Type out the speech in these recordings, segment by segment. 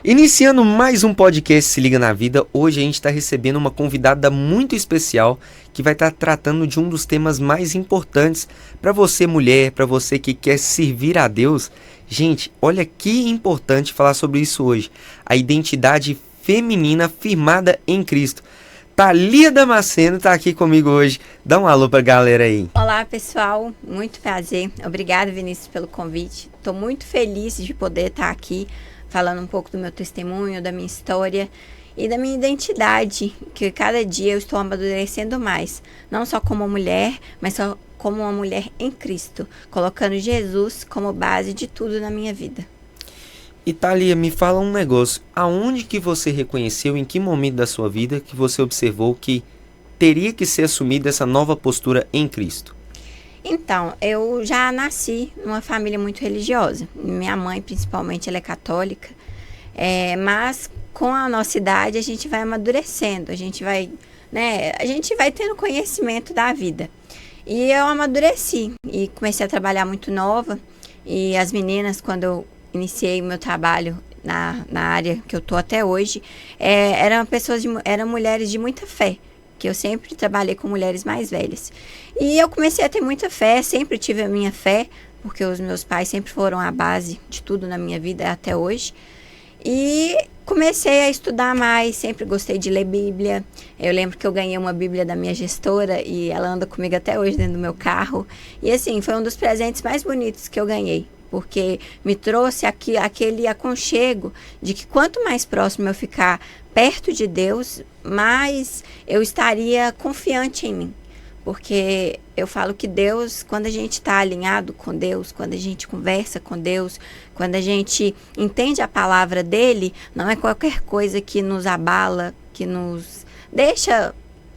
Iniciando mais um podcast Se Liga na Vida, hoje a gente está recebendo uma convidada muito especial que vai estar tratando de um dos temas mais importantes para você mulher, para você que quer servir a Deus. Gente, olha que importante falar sobre isso hoje, a identidade feminina firmada em Cristo. Thalia Damasceno está aqui comigo hoje, dá um alô para a galera aí. Olá pessoal, muito prazer, obrigada Vinícius pelo convite, estou muito feliz de poder estar aqui falando um pouco do meu testemunho, da minha história e da minha identidade, que cada dia eu estou amadurecendo mais, não só como mulher, mas só como uma mulher em Cristo, colocando Jesus como base de tudo na minha vida. E Thalia, me fala um negócio, aonde que você reconheceu, em que momento da sua vida que você observou que teria que ser assumida essa nova postura em Cristo? Então, eu já nasci numa família muito religiosa. Minha mãe, principalmente, ela é católica. Mas com a nossa idade, a gente vai amadurecendo. A gente vai tendo conhecimento da vida. E eu amadureci e comecei a trabalhar muito nova. E as meninas, quando eu iniciei o meu trabalho na área que eu tô até hoje, eram mulheres de muita fé. Que eu sempre trabalhei com mulheres mais velhas. E eu comecei a ter muita fé, sempre tive a minha fé, porque os meus pais sempre foram a base de tudo na minha vida até hoje. E comecei a estudar mais, sempre gostei de ler Bíblia. Eu lembro que eu ganhei uma Bíblia da minha gestora e ela anda comigo até hoje dentro do meu carro. E assim, foi um dos presentes mais bonitos que eu ganhei, porque me trouxe aquele aconchego de que quanto mais próximo eu ficar perto de Deus, mais eu estaria confiante em mim. Porque eu falo que Deus, quando a gente está alinhado com Deus, quando a gente conversa com Deus, quando a gente entende a palavra dele, não é qualquer coisa que nos abala, que nos deixa,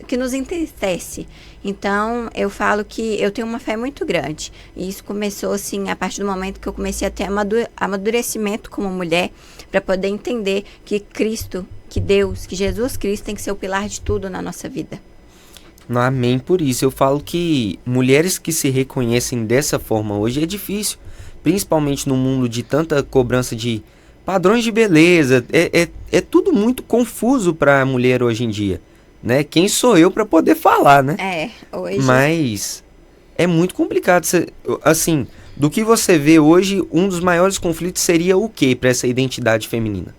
que nos entristece. Então, eu falo que eu tenho uma fé muito grande. E isso começou, assim, a partir do momento que eu comecei a ter amadurecimento como mulher, para poder entender que Cristo, que Deus, que Jesus Cristo tem que ser o pilar de tudo na nossa vida. Amém. Por isso, eu falo que mulheres que se reconhecem dessa forma hoje é difícil. Principalmente no mundo de tanta cobrança de padrões de beleza. É tudo muito confuso para a mulher hoje em dia. Né? Quem sou eu para poder falar, né? Hoje... Mas é muito complicado. Assim, do que você vê hoje, um dos maiores conflitos seria o quê para essa identidade feminina?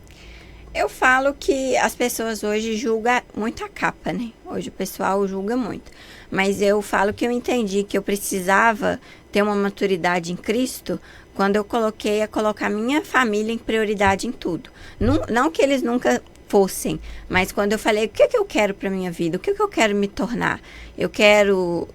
Eu falo que as pessoas hoje julgam muito a capa, né? Hoje o pessoal julga muito. Mas eu falo que eu entendi que eu precisava ter uma maturidade em Cristo quando eu comecei a colocar minha família em prioridade em tudo. Não que eles nunca fossem, mas quando eu falei o que eu quero para minha vida, o que eu quero me tornar, eu quero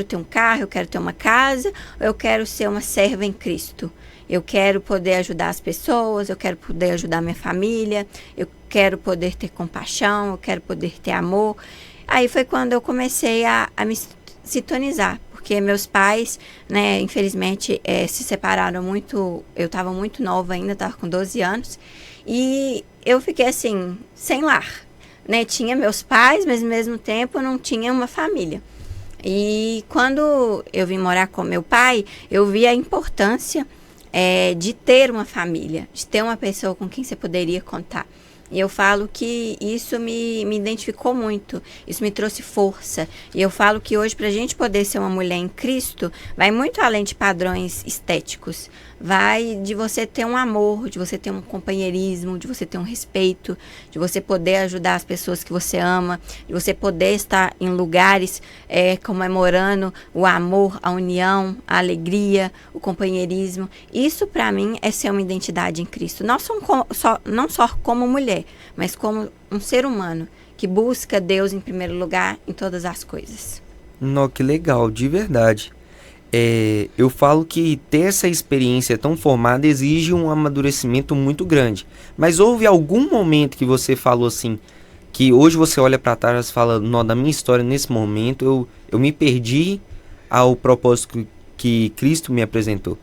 ter um carro, eu quero ter uma casa, ou eu quero ser uma serva em Cristo, eu quero poder ajudar as pessoas, eu quero poder ajudar minha família, eu quero poder ter compaixão, eu quero poder ter amor. Aí foi quando eu comecei a me sintonizar, porque meus pais, né, infelizmente se separaram muito, eu estava muito nova ainda, estava com 12 anos, e eu fiquei assim, sem lar, né? Tinha meus pais, mas ao mesmo tempo eu não tinha uma família. E quando eu vim morar com meu pai, eu vi a importância de ter uma família, de ter uma pessoa com quem você poderia contar. E eu falo que isso me identificou muito, isso me trouxe força. E eu falo que hoje, para a gente poder ser uma mulher em Cristo, vai muito além de padrões estéticos. Vai de você ter um amor, de você ter um companheirismo, de você ter um respeito, de você poder ajudar as pessoas que você ama, de você poder estar em lugares comemorando o amor, a união, a alegria, o companheirismo. Isso, para mim, é ser uma identidade em Cristo. Não só como mulher, mas como um ser humano que busca Deus em primeiro lugar em todas as coisas. Não, que legal, de verdade. Eu falo que ter essa experiência tão formada exige um amadurecimento muito grande. Mas houve algum momento que você falou assim, que hoje você olha para trás e fala, não, da minha história nesse momento eu me perdi ao propósito que Cristo me apresentou?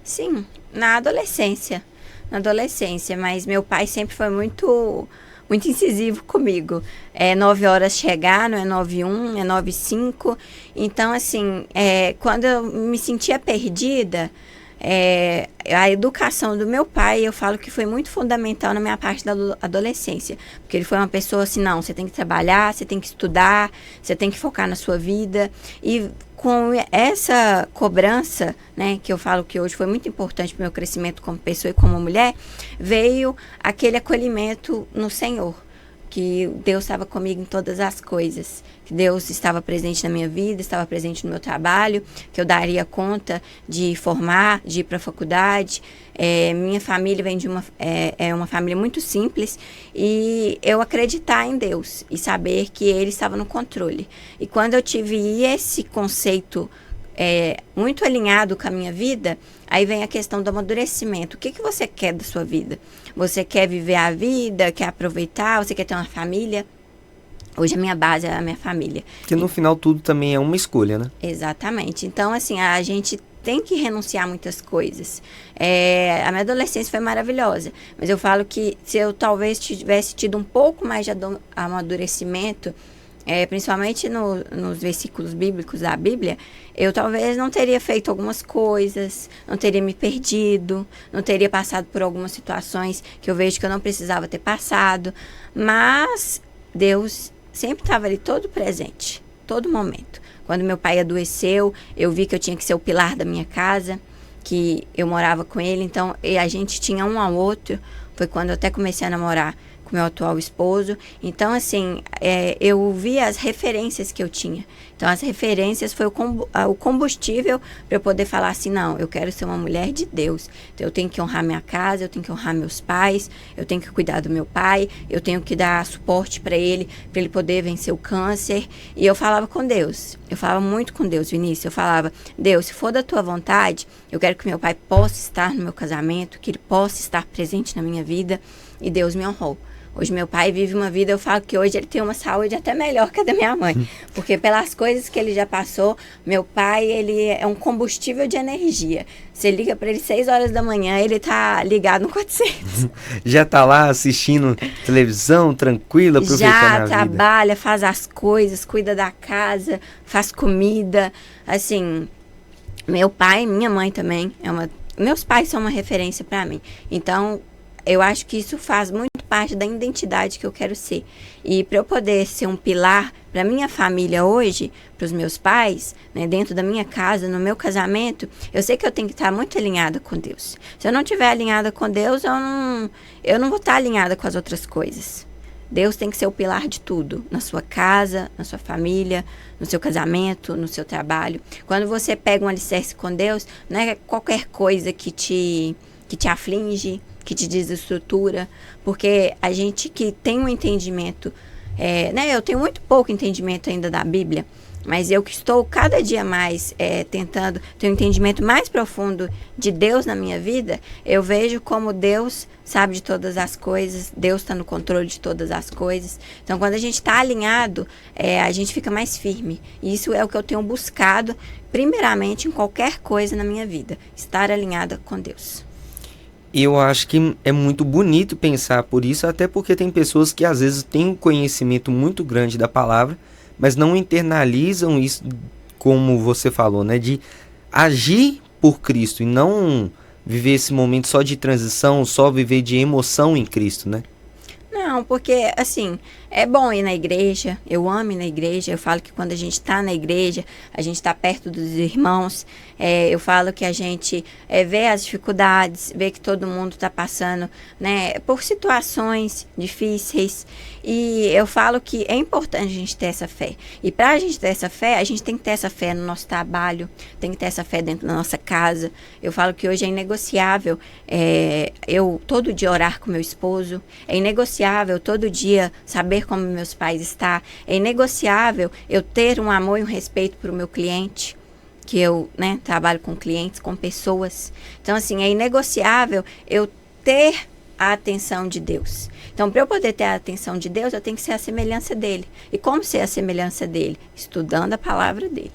Sim, na adolescência, mas meu pai sempre foi muito incisivo comigo. 9 horas chegar, não é 9h01, é 9h05. Então, assim, quando eu me sentia perdida, A educação do meu pai, eu falo que foi muito fundamental na minha parte da adolescência. Porque ele foi uma pessoa assim, não, você tem que trabalhar, você tem que estudar, você tem que focar na sua vida. E com essa cobrança, né, que eu falo que hoje foi muito importante para o meu crescimento como pessoa e como mulher, veio aquele acolhimento no Senhor. Que Deus estava comigo em todas as coisas, que Deus estava presente na minha vida, estava presente no meu trabalho, que eu daria conta de formar, de ir para a faculdade. Minha família vem de uma família muito simples, e eu acreditar em Deus e saber que Ele estava no controle. E quando eu tive esse conceito muito alinhado com a minha vida, aí vem a questão do amadurecimento. O que você quer da sua vida? Você quer viver a vida, quer aproveitar, você quer ter uma família? Hoje a minha base é a minha família. Porque no final tudo também é uma escolha, né? Exatamente. Então, assim, a gente tem que renunciar a muitas coisas. A minha adolescência foi maravilhosa, mas eu falo que se eu talvez tivesse tido um pouco mais de amadurecimento, principalmente nos versículos bíblicos da Bíblia, eu talvez não teria feito algumas coisas, não teria me perdido, não teria passado por algumas situações que eu vejo que eu não precisava ter passado, mas Deus sempre estava ali todo presente, todo momento. Quando meu pai adoeceu, eu vi que eu tinha que ser o pilar da minha casa, que eu morava com ele, então a gente tinha um ao outro. Foi quando eu até comecei a namorar com meu atual esposo. Então, assim, eu vi as referências que eu tinha. Então, as referências foi o combustível para eu poder falar assim, não, eu quero ser uma mulher de Deus. Então, eu tenho que honrar minha casa, eu tenho que honrar meus pais, eu tenho que cuidar do meu pai, eu tenho que dar suporte para ele poder vencer o câncer. E eu falava com Deus. Eu falava muito com Deus, Vinícius. Eu falava, Deus, se for da tua vontade, eu quero que meu pai possa estar no meu casamento, que ele possa estar presente na minha vida. E Deus me honrou. Hoje meu pai vive uma vida, eu falo que hoje ele tem uma saúde até melhor que a da minha mãe. Porque pelas coisas que ele já passou, meu pai, ele é um combustível de energia. Você liga para ele 6 horas da manhã, ele tá ligado no 400. Já tá lá assistindo televisão, tranquila, aproveitando a vida. Já trabalha, faz as coisas, cuida da casa, faz comida. Assim, meu pai, minha mãe também, meus pais são uma referência para mim. Então, eu acho que isso faz muito parte da identidade que eu quero ser. E para eu poder ser um pilar para minha família hoje, para os meus pais, né, dentro da minha casa, no meu casamento, eu sei que eu tenho que estar muito alinhada com Deus. Se eu não estiver alinhada com Deus, eu não vou estar alinhada com as outras coisas. Deus tem que ser o pilar de tudo, na sua casa, na sua família, no seu casamento, no seu trabalho. Quando você pega um alicerce com Deus, não é qualquer coisa que te aflige, que te desestrutura, porque a gente que tem um entendimento, eu tenho muito pouco entendimento ainda da Bíblia, mas eu que estou cada dia mais tentando ter um entendimento mais profundo de Deus na minha vida, eu vejo como Deus sabe de todas as coisas, Deus está no controle de todas as coisas. Então, quando a gente está alinhado, a gente fica mais firme. E isso é o que eu tenho buscado, primeiramente, em qualquer coisa na minha vida, estar alinhada com Deus. Eu acho que é muito bonito pensar por isso, até porque tem pessoas que às vezes têm um conhecimento muito grande da palavra, mas não internalizam isso, como você falou, né? De agir por Cristo e não viver esse momento só de transição, só viver de emoção em Cristo, né? Não, porque, assim, é bom ir na igreja, eu amo ir na igreja, eu falo que quando a gente está na igreja, a gente está perto dos irmãos, eu falo que a gente vê as dificuldades, vê que todo mundo está passando, né, por situações difíceis, e eu falo que é importante a gente ter essa fé. E para a gente ter essa fé, a gente tem que ter essa fé no nosso trabalho, tem que ter essa fé dentro da nossa casa. Eu falo que hoje é inegociável eu todo dia orar com meu esposo, é inegociável todo dia saber como meus pais estão, é inegociável eu ter um amor e um respeito para o meu cliente, que eu, né, trabalho com clientes, com pessoas. Então, assim, é inegociável eu ter a atenção de Deus. Então, para eu poder ter a atenção de Deus, eu tenho que ser a semelhança dele. E como ser a semelhança dele? Estudando a palavra dele,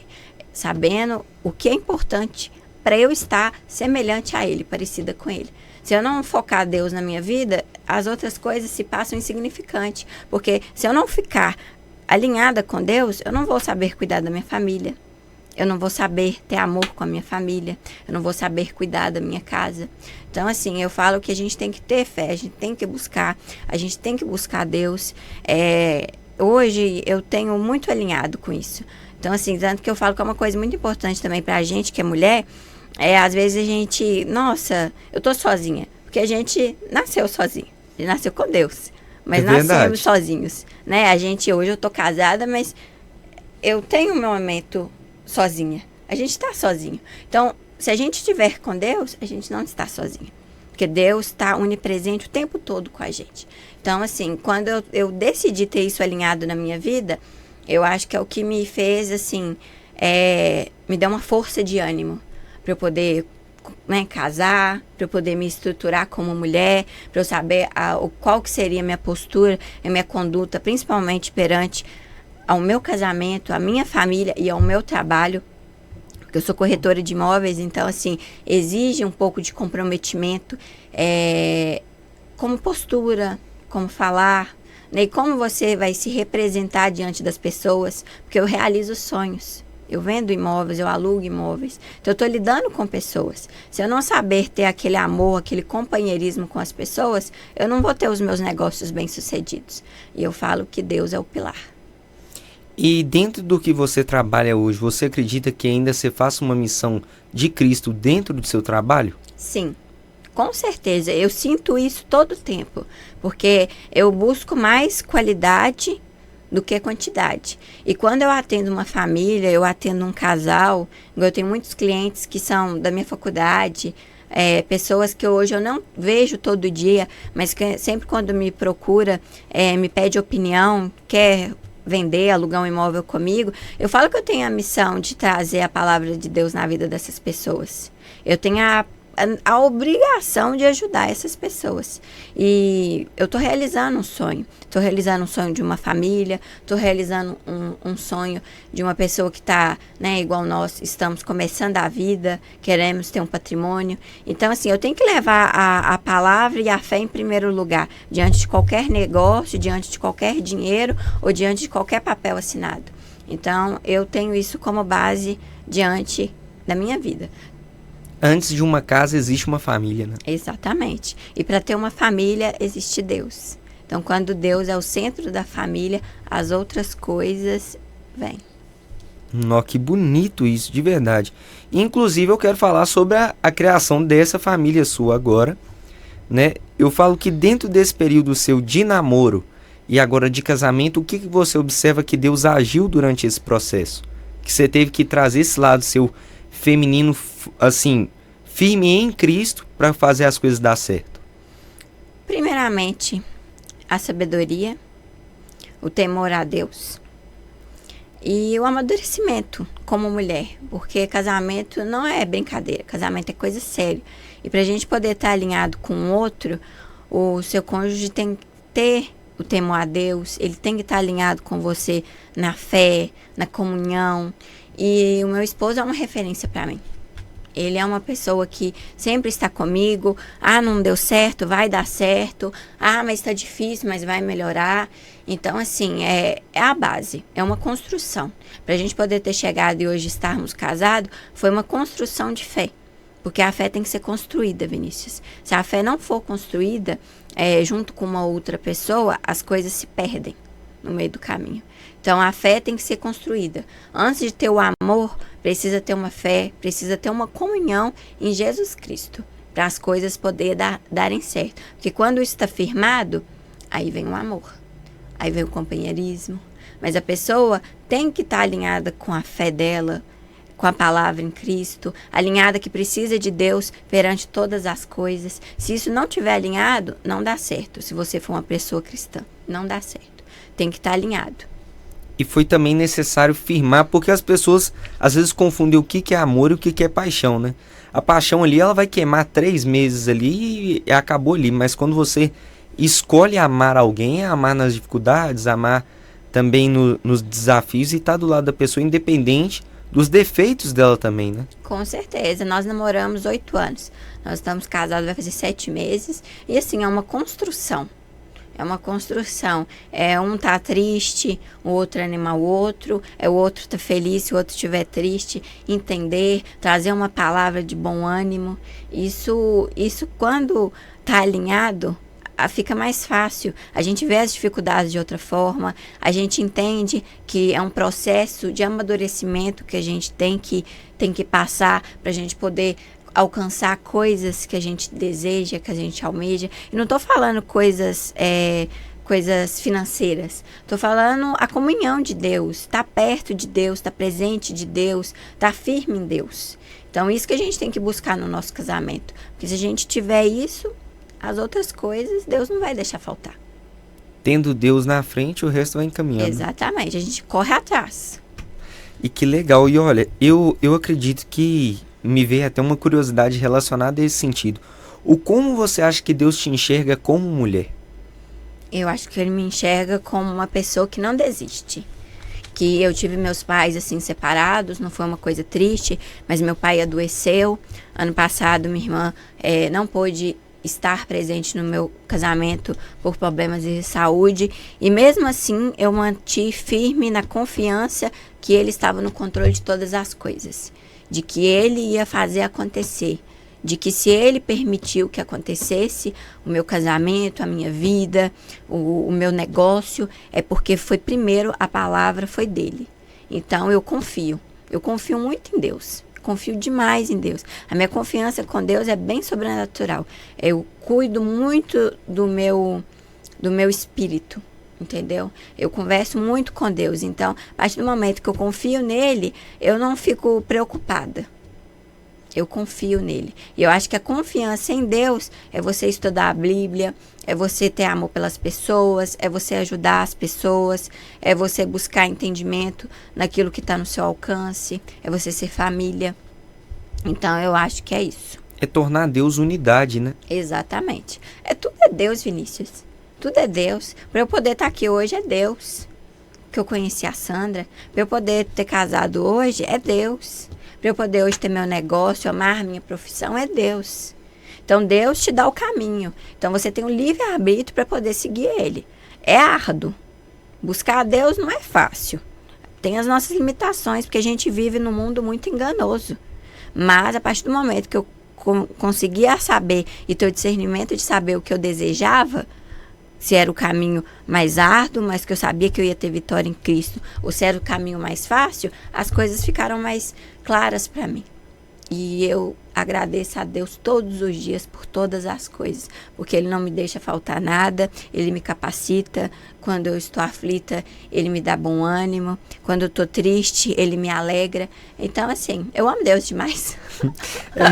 sabendo o que é importante para eu estar semelhante a ele, parecida com ele. Se eu não focar Deus na minha vida, as outras coisas se passam insignificantes. Porque se eu não ficar alinhada com Deus, eu não vou saber cuidar da minha família. eu não vou saber ter amor com a minha família, eu não vou saber cuidar da minha casa. Então, assim, eu falo que a gente tem que ter fé, a gente tem que buscar Deus. Hoje eu tenho muito alinhado com isso. Então, assim, tanto que eu falo que é uma coisa muito importante também pra gente, que é mulher, às vezes a gente, nossa, eu tô sozinha, porque a gente nasceu sozinha, a gente nasceu com Deus, mas nascemos sozinhos, né? Hoje eu tô casada, mas eu tenho meu momento sozinha. A gente está sozinho. Então, se a gente estiver com Deus, a gente não está sozinho. Porque Deus está onipresente o tempo todo com a gente. Então, assim, quando eu decidi ter isso alinhado na minha vida, eu acho que é o que me fez, assim, me deu uma força de ânimo para eu poder, né, casar, para eu poder me estruturar como mulher, para eu saber qual que seria a minha postura, a minha conduta, principalmente perante ao meu casamento, à minha família e ao meu trabalho, porque eu sou corretora de imóveis, então, assim, exige um pouco de comprometimento, como postura, como falar, né, e como você vai se representar diante das pessoas, porque eu realizo sonhos. Eu vendo imóveis, eu alugo imóveis. Então, eu estou lidando com pessoas. Se eu não saber ter aquele amor, aquele companheirismo com as pessoas, eu não vou ter os meus negócios bem-sucedidos. E eu falo que Deus é o pilar. E dentro do que você trabalha hoje, você acredita que ainda você faça uma missão de Cristo dentro do seu trabalho? Sim, com certeza. Eu sinto isso todo o tempo, porque eu busco mais qualidade do que quantidade. E quando eu atendo uma família, eu atendo um casal, eu tenho muitos clientes que são da minha faculdade, pessoas que hoje eu não vejo todo dia, mas que sempre quando me procura, me pede opinião, quer vender, alugar um imóvel comigo, eu falo que eu tenho a missão de trazer a palavra de Deus na vida dessas pessoas. Eu tenho a obrigação de ajudar essas pessoas. E eu estou realizando um sonho. Estou realizando um sonho de uma família, estou realizando um sonho de uma pessoa que está, né, igual nós, estamos começando a vida, queremos ter um patrimônio. Então, assim, eu tenho que levar a palavra e a fé em primeiro lugar, diante de qualquer negócio, diante de qualquer dinheiro ou diante de qualquer papel assinado. Então, eu tenho isso como base diante da minha vida. Antes de uma casa existe uma família, né? Exatamente. E para ter uma família existe Deus. Então, quando Deus é o centro da família, as outras coisas vêm. Nó, que bonito isso, de verdade. Inclusive, eu quero falar sobre a criação dessa família sua agora, né? Eu falo que dentro desse período seu de namoro e agora de casamento, o que você observa que Deus agiu durante esse processo? Que você teve que trazer esse lado seu feminino, assim, firme em Cristo para fazer as coisas dar certo? Primeiramente, a sabedoria, o temor a Deus e o amadurecimento como mulher, porque casamento não é brincadeira, casamento é coisa séria. E para a gente poder estar alinhado com o outro, o seu cônjuge tem que ter o temor a Deus, ele tem que estar alinhado com você na fé, na comunhão. E o meu esposo é uma referência para mim. Ele é uma pessoa que sempre está comigo. Ah, não deu certo, vai dar certo. Ah, mas está difícil, mas vai melhorar. Então, assim, é a base, é uma construção. Para a gente poder ter chegado e hoje estarmos casados, foi uma construção de fé. Porque a fé tem que ser construída, Vinícius. Se a fé não for construída junto com uma outra pessoa, as coisas se perdem no meio do caminho. Então, a fé tem que ser construída. Antes de ter o amor, precisa ter uma fé, precisa ter uma comunhão em Jesus Cristo, para as coisas poderem darem certo. Porque quando isso está firmado, aí vem o amor, aí vem o companheirismo. Mas a pessoa tem que estar alinhada com a fé dela, com a palavra em Cristo, alinhada que precisa de Deus perante todas as coisas. Se isso não estiver alinhado, não dá certo. Se você for uma pessoa cristã, não dá certo. Tem que estar alinhado. E foi também necessário firmar, porque as pessoas às vezes confundem o que é amor e o que é paixão, né? A paixão ali, ela vai queimar 3 meses ali e acabou ali. Mas quando você escolhe amar alguém, é amar nas dificuldades, amar também nos desafios e estar do lado da pessoa, independente dos defeitos dela também, né? Com certeza. Nós namoramos 8 anos. Nós estamos casados, vai fazer 7 meses. E assim, é uma construção. É uma construção. Um tá triste, o outro animar o outro. O outro tá feliz, se o outro estiver triste. Entender, trazer uma palavra de bom ânimo. Isso quando tá alinhado, fica mais fácil. A gente vê as dificuldades de outra forma. A gente entende que é um processo de amadurecimento que a gente tem que passar para a gente poder alcançar coisas que a gente deseja, que a gente almeja. E não estou falando coisas financeiras. Estou falando a comunhão de Deus, estar perto de Deus, estar presente de Deus, estar firme em Deus. Então, isso que a gente tem que buscar no nosso casamento. Porque se a gente tiver isso, as outras coisas, Deus não vai deixar faltar. Tendo Deus na frente, o resto vai encaminhando. Exatamente, a gente corre atrás. E que legal. E olha, eu acredito que me veio até uma curiosidade relacionada a esse sentido. Como você acha que Deus te enxerga como mulher? Eu acho que Ele me enxerga como uma pessoa que não desiste. Que eu tive meus pais assim separados, não foi uma coisa triste, mas meu pai adoeceu. Ano passado minha irmã não pôde estar presente no meu casamento por problemas de saúde, e mesmo assim eu mantive firme na confiança que Ele estava no controle de todas as coisas, de que Ele ia fazer acontecer, de que se Ele permitiu que acontecesse o meu casamento, a minha vida, o meu negócio, é porque foi primeiro, a palavra foi dele. Então eu confio muito em Deus. Confio demais em Deus. A minha confiança com Deus é bem sobrenatural. Eu cuido muito do meu espírito, entendeu? Eu converso muito com Deus. Então, a partir do momento que eu confio nele, eu não fico preocupada. Eu confio nele. E eu acho que a confiança em Deus é você estudar a Bíblia, é você ter amor pelas pessoas, é você ajudar as pessoas, é você buscar entendimento naquilo que está no seu alcance, é você ser família. Então, eu acho que é isso. É tornar Deus unidade, né? Exatamente. Tudo é Deus, Vinícius. Tudo é Deus. Para eu poder estar aqui hoje, é Deus. Que eu conheci a Sandra. Para eu poder ter casado hoje, é Deus. Para eu poder hoje ter meu negócio, amar minha profissão, é Deus. Então, Deus te dá o caminho. Então, você tem um livre-arbítrio para poder seguir Ele. É árduo. Buscar a Deus não é fácil. Tem as nossas limitações, porque a gente vive num mundo muito enganoso. Mas, a partir do momento que eu conseguia saber e ter o discernimento de saber o que eu desejava, se era o caminho mais árduo, mas que eu sabia que eu ia ter vitória em Cristo, ou se era o caminho mais fácil, as coisas ficaram mais claras para mim. E eu agradeço a Deus todos os dias por todas as coisas, porque Ele não me deixa faltar nada, Ele me capacita. Quando eu estou aflita, Ele me dá bom ânimo. Quando eu estou triste, Ele me alegra. Então, assim, eu amo Deus demais. É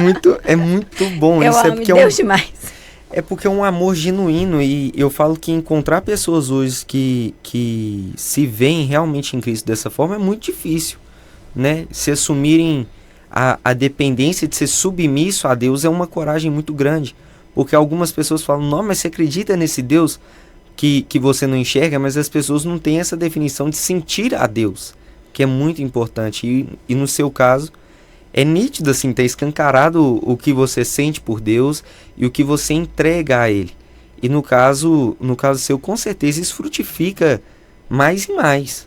muito bom eu isso. Amo Deus demais. É porque é um amor genuíno, e eu falo que encontrar pessoas hoje que se veem realmente em Cristo dessa forma é muito difícil, né? Se assumirem a dependência de ser submisso a Deus é uma coragem muito grande, porque algumas pessoas falam, não, mas você acredita nesse Deus que você não enxerga? Mas as pessoas não têm essa definição de sentir a Deus, que é muito importante, e no seu caso é nítido, assim, tá escancarado o que você sente por Deus e o que você entrega a Ele. E no caso seu, com certeza isso frutifica mais e mais.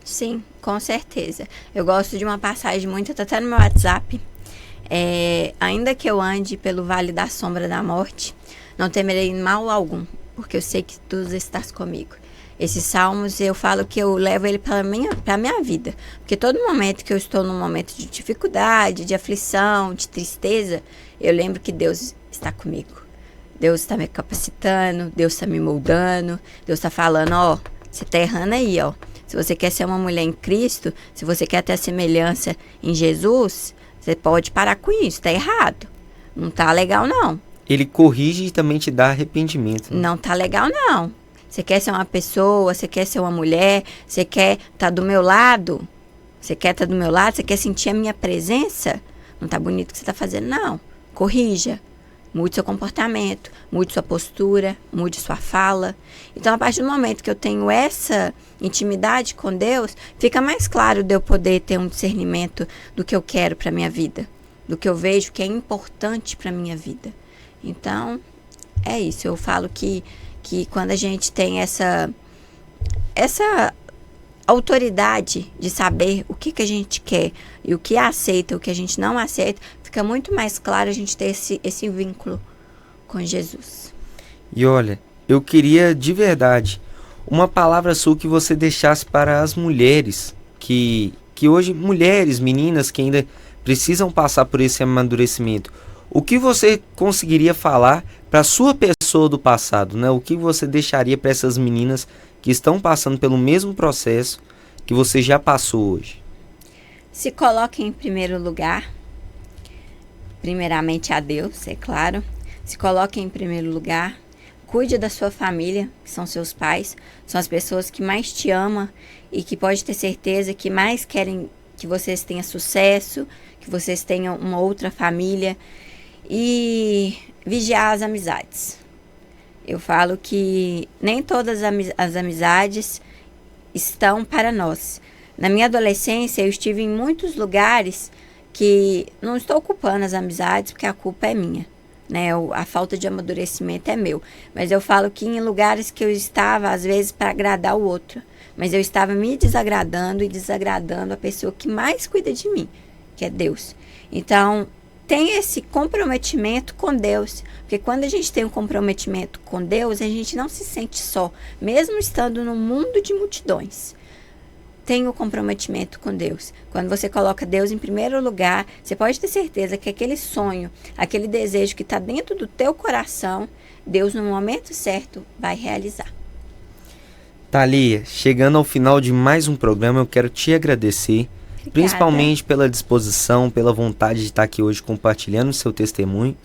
Sim, com certeza. Eu gosto de uma passagem muito, tá até no meu WhatsApp. Ainda que eu ande pelo vale da sombra da morte, não temerei mal algum, porque eu sei que tu estás comigo. Esses salmos, eu falo que eu levo ele para a minha vida. Porque todo momento que eu estou num momento de dificuldade, de aflição, de tristeza, eu lembro que Deus está comigo. Deus está me capacitando, Deus está me moldando, Deus está falando, ó, você está errando aí, ó. Se você quer ser uma mulher em Cristo, se você quer ter a semelhança em Jesus, você pode parar com isso, está errado. Não tá legal, não. Ele corrige e também te dá arrependimento. Né? Não tá legal, não. Você quer ser uma pessoa, você quer ser uma mulher, você quer estar do meu lado, você quer sentir a minha presença, não tá bonito o que você tá fazendo, não. Corrija, mude seu comportamento, mude sua postura, mude sua fala. Então, a partir do momento que eu tenho essa intimidade com Deus, fica mais claro de eu poder ter um discernimento do que eu quero para minha vida, do que eu vejo que é importante para minha vida. Então, é isso. Eu falo que que quando a gente tem essa autoridade de saber o que a gente quer e o que aceita, o que a gente não aceita, fica muito mais claro a gente ter esse vínculo com Jesus. E olha, eu queria de verdade uma palavra sua que você deixasse para as mulheres, que hoje, mulheres, meninas que ainda precisam passar por esse amadurecimento. O que você conseguiria falar para a sua pessoa do passado, né? O que você deixaria para essas meninas que estão passando pelo mesmo processo que você já passou hoje? Se coloquem em primeiro lugar, primeiramente a Deus, é claro. Se coloquem em primeiro lugar, cuide da sua família, que são seus pais, são as pessoas que mais te amam e que pode ter certeza que mais querem que vocês tenham sucesso, que vocês tenham uma outra família. E vigiar as amizades. Eu falo que nem todas as amizades estão para nós. Na minha adolescência, eu estive em muitos lugares que não estou culpando as amizades, porque a culpa é minha, né? A falta de amadurecimento é meu. Mas eu falo que em lugares que eu estava, às vezes, para agradar o outro, mas eu estava me desagradando e desagradando a pessoa que mais cuida de mim, que é Deus. Então, tem esse comprometimento com Deus, porque quando a gente tem um comprometimento com Deus, a gente não se sente só, mesmo estando num mundo de multidões. Tem o comprometimento com Deus. Quando você coloca Deus em primeiro lugar, você pode ter certeza que aquele sonho, aquele desejo que está dentro do teu coração, Deus no momento certo vai realizar. Thalia, chegando ao final de mais um programa, eu quero te agradecer. Obrigada. Principalmente pela disposição, pela vontade de estar aqui hoje compartilhando o seu testemunho.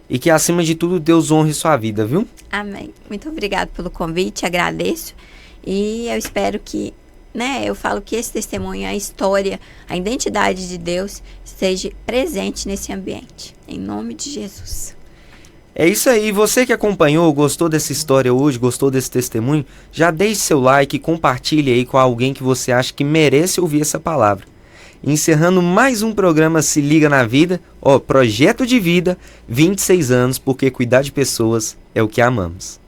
E que, acima de tudo, Deus honre sua vida, viu? Amém. Muito obrigada pelo convite, agradeço. E eu espero que, eu falo que esse testemunho, a história, a identidade de Deus esteja presente nesse ambiente. Em nome de Jesus. É isso aí. Você que acompanhou, gostou dessa história hoje, gostou desse testemunho, já deixe seu like e compartilhe aí com alguém que você acha que merece ouvir essa palavra. Encerrando mais um programa Se Liga na Vida, projeto de vida, 26 anos, porque cuidar de pessoas é o que amamos.